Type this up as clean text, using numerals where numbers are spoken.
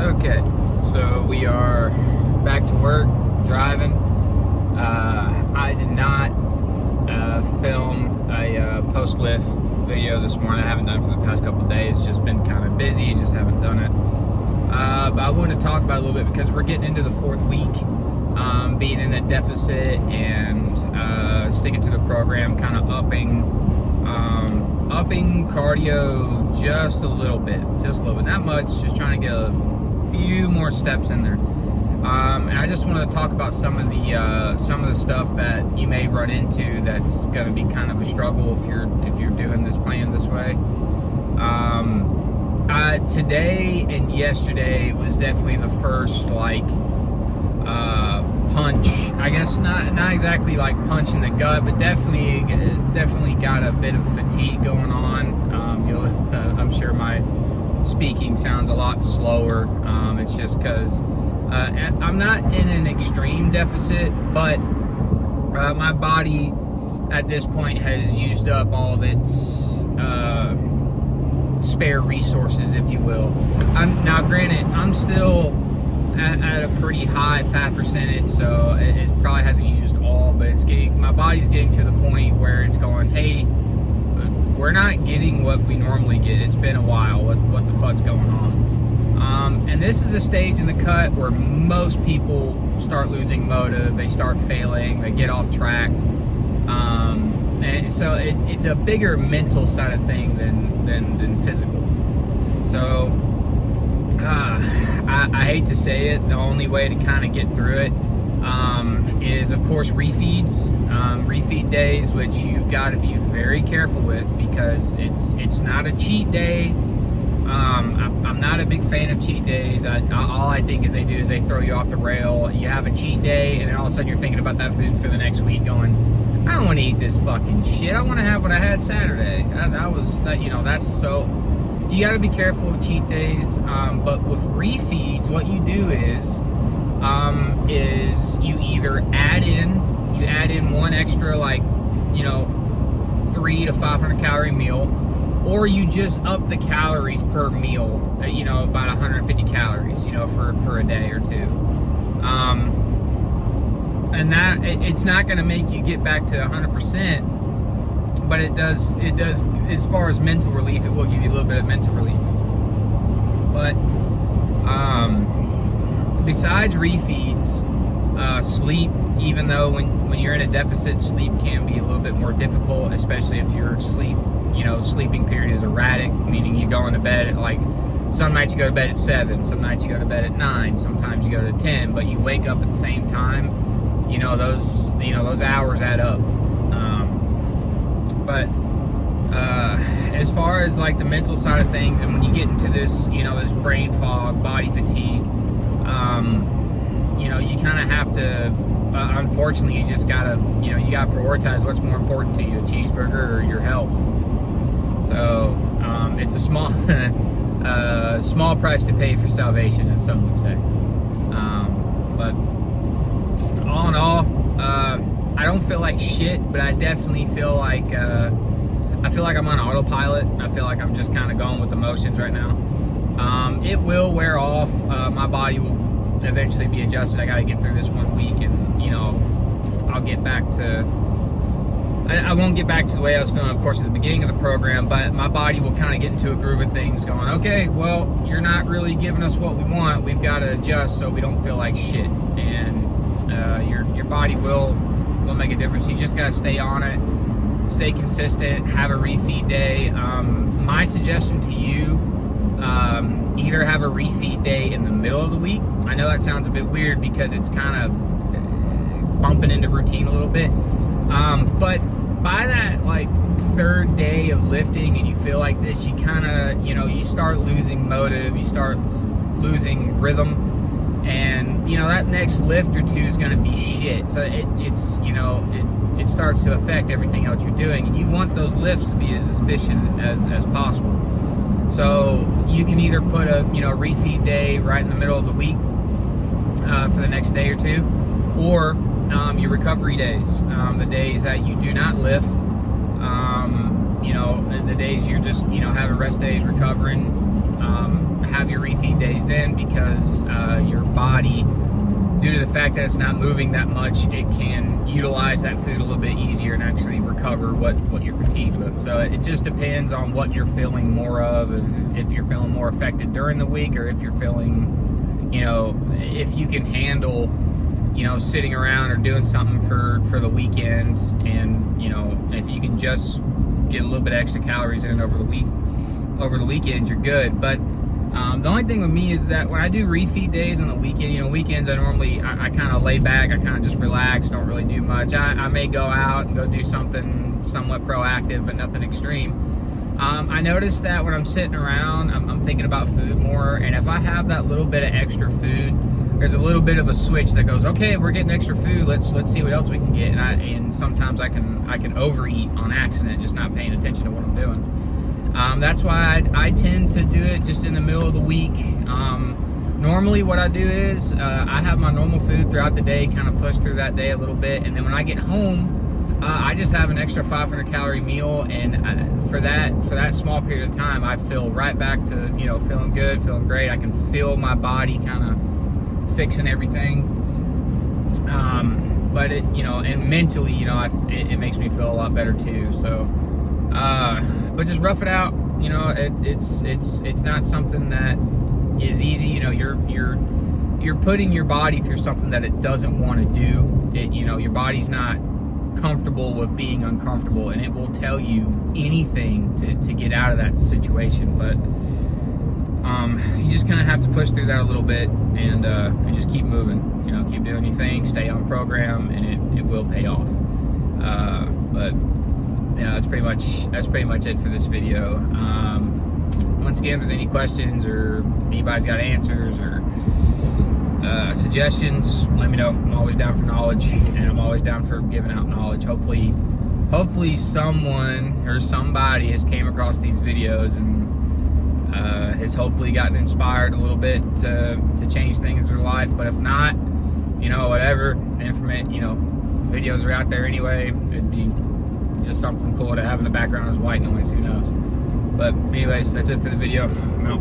Okay, so we are back to work, driving. I did not film a post-lift video this morning. I haven't done it for the past couple days. Just been kind of busy and just haven't done it. But I wanted to talk about it a little bit because we're getting into the fourth week, being in a deficit and sticking to the program, kind of upping cardio just a little bit, not much, just trying to get a few more steps in there. And I just want to talk about some of the stuff that you may run into that's going to be kind of a struggle if you're doing this plan this way. Today and yesterday was definitely the first punch. I guess not exactly like punch in the gut, but definitely got a bit of fatigue going on. I'm sure my speaking sounds a lot slower. It's just because I'm not in an extreme deficit, but my body at this point has used up all of its spare resources, if you will. Now, granted, I'm still at a pretty high fat percentage, so it probably hasn't used all, but my body's getting to the point where it's going, hey, we're not getting what we normally get. It's been a while. What the fuck's going on? And this is a stage in the cut where most people start losing motive. They start failing. They get off track. And so it's a bigger mental side of thing than physical. So I hate to say it. The only way to kind of get through it is, of course, refeeds. Refeed days, which you've got to be very careful with because it's not a cheat day. I'm not a big fan of cheat days. All I think is they throw you off the rail. You have a cheat day, and then all of a sudden you're thinking about that food for the next week, going, I don't want to eat this fucking shit. I want to have what I had Saturday. That's so. You got to be careful with cheat days. But with refeeds, what you do is you either add in one extra 300 to 500 calorie meal, or you just up the calories per meal, about 150 calories, for a day or two. And that, it's not going to make you get back to 100%, but it does, as far as mental relief, it will give you a little bit of mental relief. But, besides refeeds, sleep, even though when you're in a deficit, sleep can be a little bit more difficult, especially if your sleeping period is erratic, meaning you go into bed at some nights you go to bed at 7, some nights you go to bed at 9, sometimes you go to 10, but you wake up at the same time. Those hours add up. But as far as the mental side of things, and when you get into this, this brain fog, body fatigue, you kind of have to, unfortunately, you just gotta, you gotta prioritize what's more important to you, a cheeseburger or your health. So it's a small, small price to pay for salvation, as some would say. But all in all, I don't feel like shit, but I definitely feel like I'm on autopilot. I feel like I'm just kind of going with the motions right now. It will wear off. My body will eventually be adjusted. I got to get through this 1 week, and I'll get back to. I won't get back to the way I was feeling, of course, at the beginning of the program, but my body will kind of get into a groove of things, going, okay, well, you're not really giving us what we want. We've got to adjust so we don't feel like shit. And your body will make a difference. You just got to stay on it, stay consistent, have a refeed day. My suggestion to you, either have a refeed day in the middle of the week. I know that sounds a bit weird because it's kind of bumping into routine a little bit. But by that third day of lifting and you feel like this, you kind of, you start losing motive, you start losing rhythm. And that next lift or two is going to be shit. So it starts to affect everything else you're doing, and you want those lifts to be as efficient as possible. So you can either put a refeed day right in the middle of the week for the next day or two, or your recovery days, the days that you do not lift, the days you're just having rest days, recovering, have your refeed days then, because your body, due to the fact that it's not moving that much, it can utilize that food a little bit easier and actually recover what you're fatigued with. So it just depends on what you're feeling more of, if you're feeling more affected during the week, or if you're feeling, you know, if you can handle, you know, sitting around or doing something for the weekend, and, you know, if you can just get a little bit extra calories in over the weekend, you're good. But the only thing with me is that when I do refeed days on the weekend, you know, weekends I kind of lay back, I kind of just relax, don't really do much. I may go out and go do something somewhat proactive, but nothing extreme. I noticed that when I'm sitting around, I'm thinking about food more, and if I have that little bit of extra food, there's a little bit of a switch that goes, okay, we're getting extra food, let's see what else we can get. And sometimes I can overeat on accident, just not paying attention to what I'm doing. That's why I tend to do it just in the middle of the week. Normally what I do is I have my normal food throughout the day, kind of push through that day a little bit, and then when I get home, I just have an extra 500 calorie meal, and for that small period of time, I feel right back to, you know, feeling good, feeling great. I can feel my body kind of fixing everything. But it, you know, and mentally, you know, it makes me feel a lot better too. So, but just rough it out. You know, it's not something that is easy. You know, you're putting your body through something that it doesn't want to do. You know, your body's not comfortable with being uncomfortable, and it will tell you anything to get out of that situation. But you just kind of have to push through that a little bit, and just keep moving. You know, keep doing your thing, stay on program, and it will pay off. But yeah, that's pretty much it for this video. Once again, if there's any questions or anybody's got answers or suggestions, let me know. I'm always down for knowledge, and I'm always down for giving out knowledge. Hopefully someone or somebody has came across these videos and has hopefully gotten inspired a little bit to change things in their life. But if not, you know, whatever, you know, videos are out there anyway. It'd be just something cool to have in the background as white noise, who knows. But anyways, that's it for the video. I'm out.